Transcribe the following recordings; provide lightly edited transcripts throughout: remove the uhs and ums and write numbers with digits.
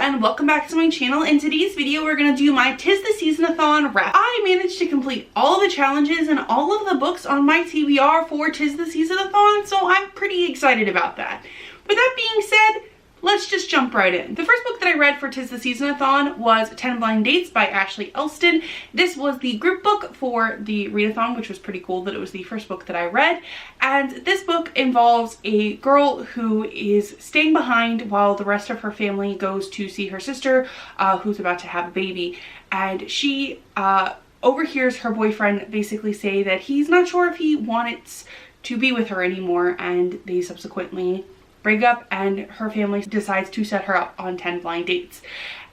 and welcome back to my channel. In today's video we're going to do my Tis the Seasonathon wrap. I managed to complete all the challenges and all of the books on my TBR for Tis the Seasonathon, so I'm pretty excited about that. With that being said, let's just jump right in. The first book that I read for Tis the Seasonathon was 10 Blind Dates by Ashley Elston. This was the group book for the readathon, which was pretty cool that it was the first book that I read. And this book involves a girl who is staying behind while the rest of her family goes to see her sister, who's about to have a baby. And she overhears her boyfriend basically say that he's not sure if he wants to be with her anymore, and they subsequently break up, and her family decides to set her up on 10 blind dates.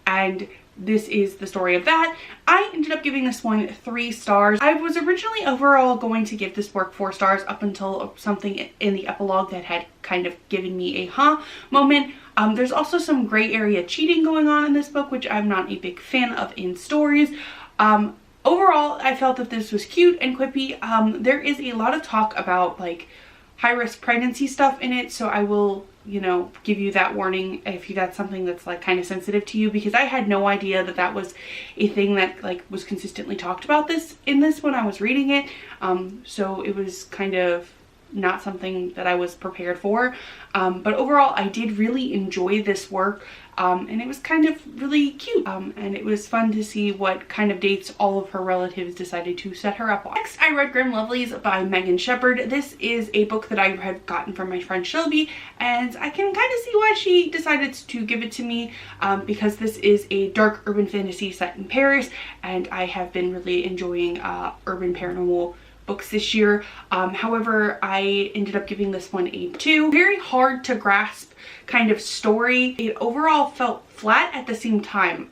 And this is the story of that. I ended up giving this one 3 stars. I was originally overall going to give this work 4 stars up until something in the epilogue that had kind of given me a huh moment. There's also some gray area cheating going on in this book, which I'm not a big fan of in stories. Overall, I felt that this was cute and quippy. There is a lot of talk about like high-risk pregnancy stuff in it, so I will, you know, give you that warning if that's something that's like kind of sensitive to you, because I had no idea that that was a thing that like was consistently talked about in this when I was reading it. So it was kind of not something that I was prepared for. But overall, I did really enjoy this work. And it was kind of really cute. And it was fun to see what kind of dates all of her relatives decided to set her up on. Next, I read Grim Lovelies by Megan Shepherd. This is a book that I had gotten from my friend Shelby, and I can kind of see why she decided to give it to me, because this is a dark urban fantasy set in Paris, and I have been really enjoying urban paranormal books this year. However, I ended up giving this one a 2. Very hard to grasp kind of story. It overall felt flat at the same time.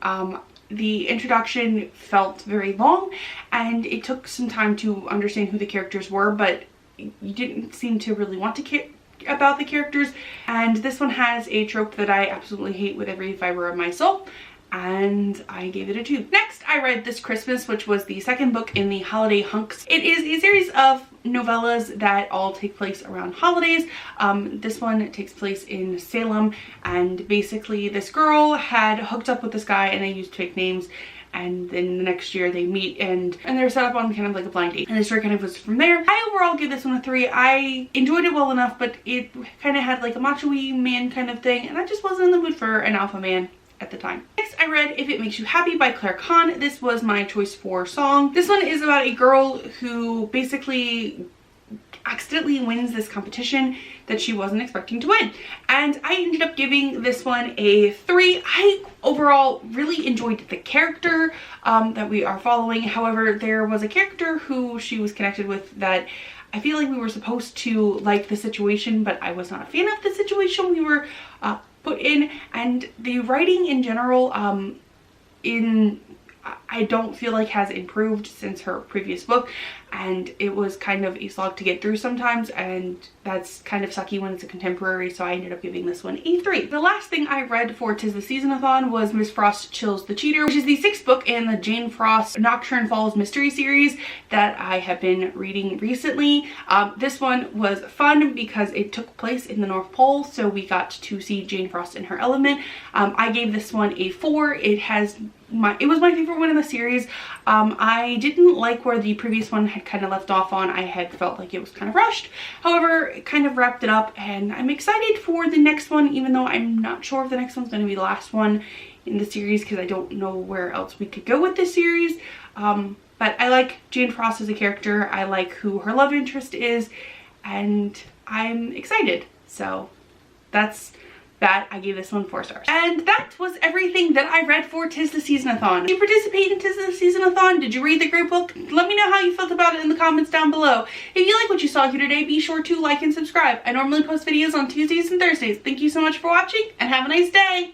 The introduction felt very long, and it took some time to understand who the characters were, but you didn't seem to really want to care about the characters. And this one has a trope that I absolutely hate with every fiber of my soul, and I gave it a 2. Next, I read This Christmas, which was the second book in the Holiday Hunks. It is a series of novellas that all take place around holidays. This one takes place in Salem, and basically this girl had hooked up with this guy and they used fake names, and then the next year they meet and they're set up on kind of like a blind date, and the story kind of was from there. I overall give this one a 3. I enjoyed it well enough, but it kind of had like a macho-y man kind of thing, and I just wasn't in the mood for an alpha man at the time. Next, I read If It Makes You Happy by Claire Kahn. This was my choice for song. This one is about a girl who basically accidentally wins this competition that she wasn't expecting to win, and I ended up giving this one a 3. I overall really enjoyed the character that we are following. However, there was a character who she was connected with that I feel like we were supposed to like the situation, but I was not a fan of the situation we were put in, and the writing in general I don't feel like has improved since her previous book, and it was kind of a slog to get through sometimes, and that's kind of sucky when it's a contemporary, so I ended up giving this one a 3. The last thing I read for Tis the Seasonathon was Miss Frost Chills the Cheater, which is the 6th book in the Jane Frost Nocturne Falls mystery series that I have been reading recently. This one was fun because it took place in the North Pole, so we got to see Jane Frost in her element. I gave this one a 4. It was my favorite one in the series. I didn't like where the previous one had kind of left off on. I had felt like it was kind of rushed. However, it kind of wrapped it up, and I'm excited for the next one, even though I'm not sure if the next one's going to be the last one in the series, because I don't know where else we could go with this series. But I like Jane Frost as a character. I like who her love interest is, and I'm excited. So that's that. I gave this one 4 stars. And that was everything that I read for Tis the Seasonathon. Did you participate in Tis the Seasonathon? Did you read the group book? Let me know how you felt about it in the comments down below. If you like what you saw here today, be sure to like and subscribe. I normally post videos on Tuesdays and Thursdays. Thank you so much for watching, and have a nice day.